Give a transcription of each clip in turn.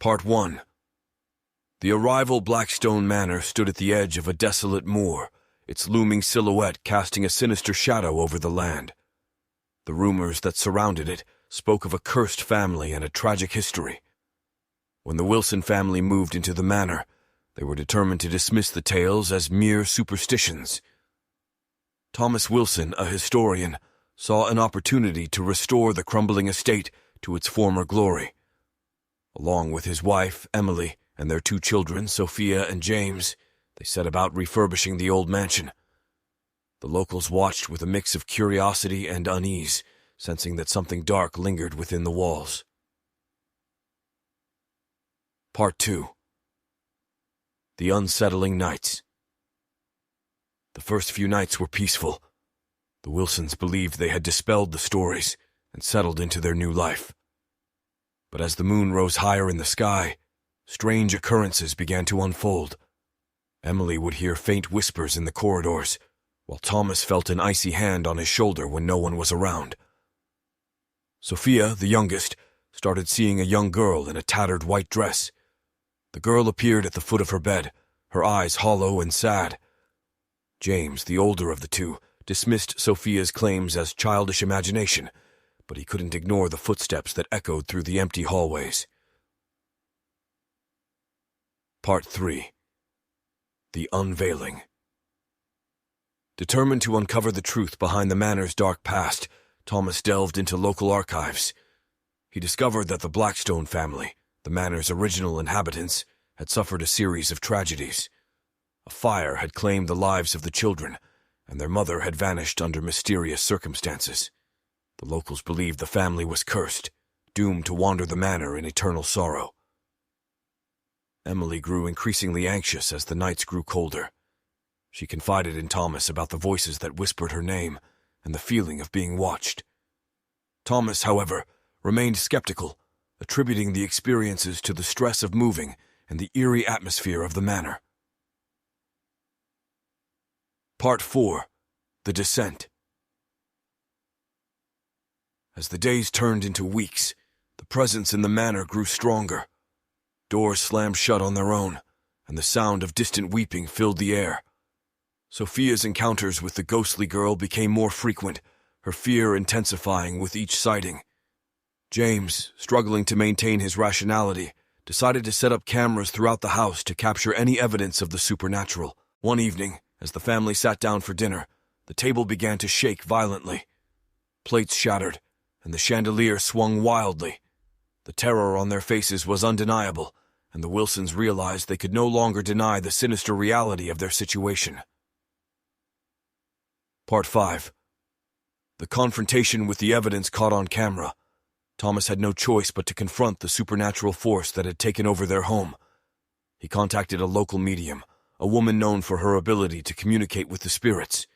Part 1. The arrival Blackstone Manor stood at the edge of a desolate moor, its looming silhouette casting a sinister shadow over the land. The rumors that surrounded it spoke of a cursed family and a tragic history. When the Wilson family moved into the manor, they were determined to dismiss the tales as mere superstitions. Thomas Wilson, a historian, saw an opportunity to restore the crumbling estate to its former glory. Along with his wife, Emily, and their 2 children, Sophia and James, they set about refurbishing the old mansion. The locals watched with a mix of curiosity and unease, sensing that something dark lingered within the walls. Part 2. The Unsettling Nights. The first few nights were peaceful. The Wilsons believed they had dispelled the stories and settled into their new life. But as the moon rose higher in the sky, strange occurrences began to unfold. Emily would hear faint whispers in the corridors, while Thomas felt an icy hand on his shoulder when no one was around. Sophia, the youngest, started seeing a young girl in a tattered white dress. The girl appeared at the foot of her bed, her eyes hollow and sad. James, the older of the 2, dismissed Sophia's claims as childish imagination, but he couldn't ignore the footsteps that echoed through the empty hallways. Part 3. The Unveiling. Determined to uncover the truth behind the manor's dark past, Thomas delved into local archives. He discovered that the Blackstone family, the manor's original inhabitants, had suffered a series of tragedies. A fire had claimed the lives of the children, and their mother had vanished under mysterious circumstances. The locals believed the family was cursed, doomed to wander the manor in eternal sorrow. Emily grew increasingly anxious as the nights grew colder. She confided in Thomas about the voices that whispered her name and the feeling of being watched. Thomas, however, remained skeptical, attributing the experiences to the stress of moving and the eerie atmosphere of the manor. Part 4. The Descent. As the days turned into weeks, the presence in the manor grew stronger. Doors slammed shut on their own, and the sound of distant weeping filled the air. Sophia's encounters with the ghostly girl became more frequent, her fear intensifying with each sighting. James, struggling to maintain his rationality, decided to set up cameras throughout the house to capture any evidence of the supernatural. One evening, as the family sat down for dinner, the table began to shake violently. Plates shattered, and the chandelier swung wildly. The terror on their faces was undeniable, and the Wilsons realized they could no longer deny the sinister reality of their situation. Part 5. The confrontation with the evidence caught on camera. Thomas had no choice but to confront the supernatural force that had taken over their home. He contacted a local medium, a woman known for her ability to communicate with the spirits.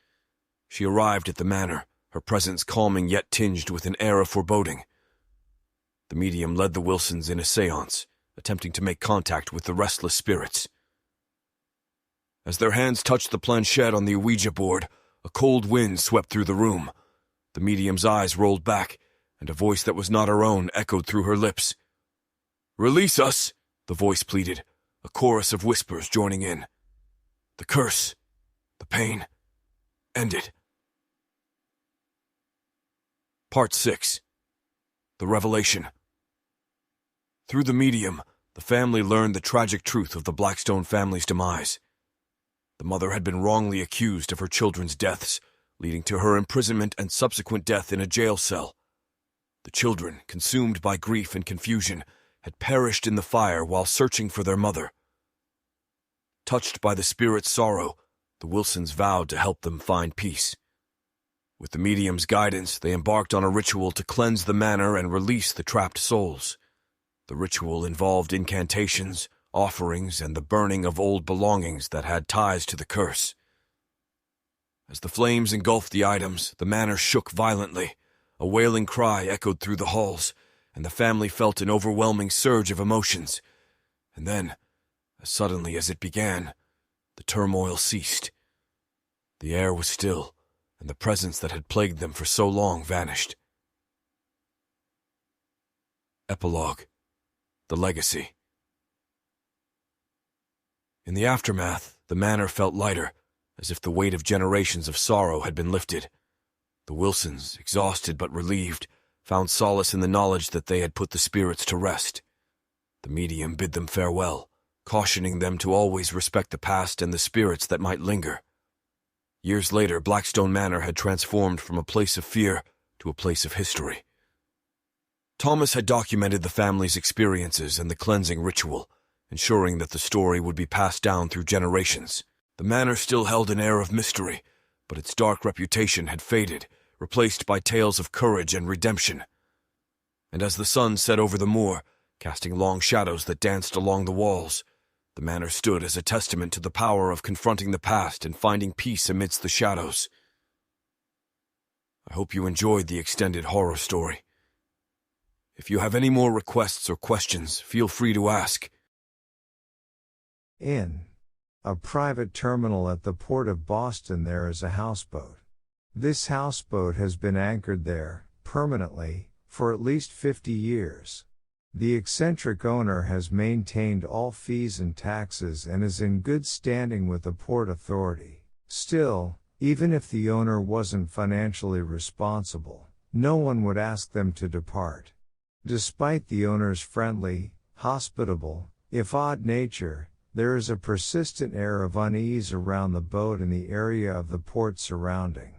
She arrived at the manor, her presence calming yet tinged with an air of foreboding. The medium led the Wilsons in a séance, attempting to make contact with the restless spirits. As their hands touched the planchette on the Ouija board, a cold wind swept through the room. The medium's eyes rolled back, and a voice that was not her own echoed through her lips. "Release us," the voice pleaded, a chorus of whispers joining in. The curse, the pain, ended. Part 6. The Revelation. Through the medium, the family learned the tragic truth of the Blackstone family's demise. The mother had been wrongly accused of her children's deaths, leading to her imprisonment and subsequent death in a jail cell. The children, consumed by grief and confusion, had perished in the fire while searching for their mother. Touched by the spirit's sorrow, the Wilsons vowed to help them find peace. With the medium's guidance, they embarked on a ritual to cleanse the manor and release the trapped souls. The ritual involved incantations, offerings, and the burning of old belongings that had ties to the curse. As the flames engulfed the items, the manor shook violently. A wailing cry echoed through the halls, and the family felt an overwhelming surge of emotions. And then, as suddenly as it began, the turmoil ceased. The air was still, and the presence that had plagued them for so long vanished. Epilogue. The Legacy. In the aftermath, the manor felt lighter, as if the weight of generations of sorrow had been lifted. The Wilsons, exhausted but relieved, found solace in the knowledge that they had put the spirits to rest. The medium bid them farewell, cautioning them to always respect the past and the spirits that might linger. Years later, Blackstone Manor had transformed from a place of fear to a place of history. Thomas had documented the family's experiences and the cleansing ritual, ensuring that the story would be passed down through generations. The manor still held an air of mystery, but its dark reputation had faded, replaced by tales of courage and redemption. And as the sun set over the moor, casting long shadows that danced along the walls, the manor stood as a testament to the power of confronting the past and finding peace amidst the shadows. I hope you enjoyed the extended horror story. If you have any more requests or questions, feel free to ask. In a private terminal at the port of Boston, there is a houseboat. This houseboat has been anchored there, permanently, for at least 50 years. The eccentric owner has maintained all fees and taxes and is in good standing with the port authority. Still, even if the owner wasn't financially responsible, no one would ask them to depart. Despite the owner's friendly, hospitable, if odd nature, there is a persistent air of unease around the boat and the area of the port surrounding.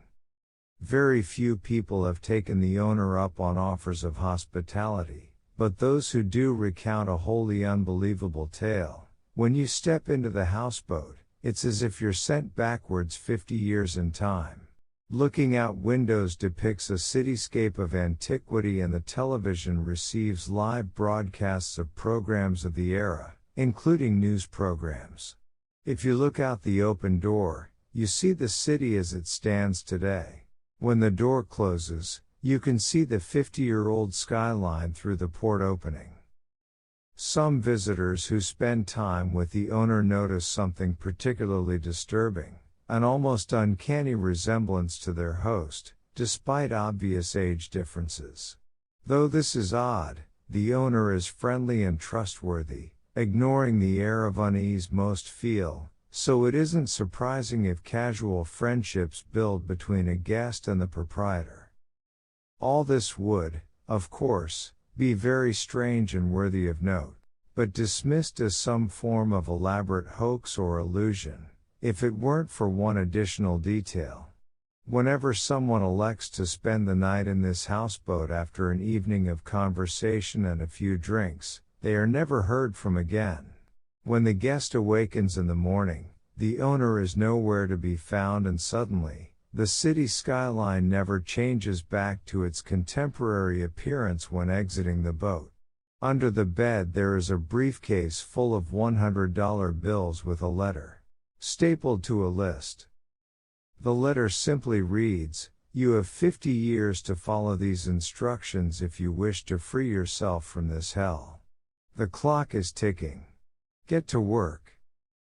Very few people have taken the owner up on offers of hospitality, but those who do recount a wholly unbelievable tale. When you step into the houseboat, it's as if you're sent backwards 50 years in time. Looking out windows depicts a cityscape of antiquity, and the television receives live broadcasts of programs of the era, including news programs. If you look out the open door, you see the city as it stands today. When the door closes, you can see the 50-year-old skyline through the port opening. Some visitors who spend time with the owner notice something particularly disturbing, an almost uncanny resemblance to their host, despite obvious age differences. Though this is odd, the owner is friendly and trustworthy, ignoring the air of unease most feel, so it isn't surprising if casual friendships build between a guest and the proprietor. All this would, of course, be very strange and worthy of note, but dismissed as some form of elaborate hoax or illusion, if it weren't for one additional detail. Whenever someone elects to spend the night in this houseboat after an evening of conversation and a few drinks, they are never heard from again. When the guest awakens in the morning, the owner is nowhere to be found, and suddenly, the city skyline never changes back to its contemporary appearance when exiting the boat. Under the bed there is a briefcase full of $100 bills with a letter stapled to a list. The letter simply reads, "You have 50 years to follow these instructions if you wish to free yourself from this hell. The clock is ticking. Get to work."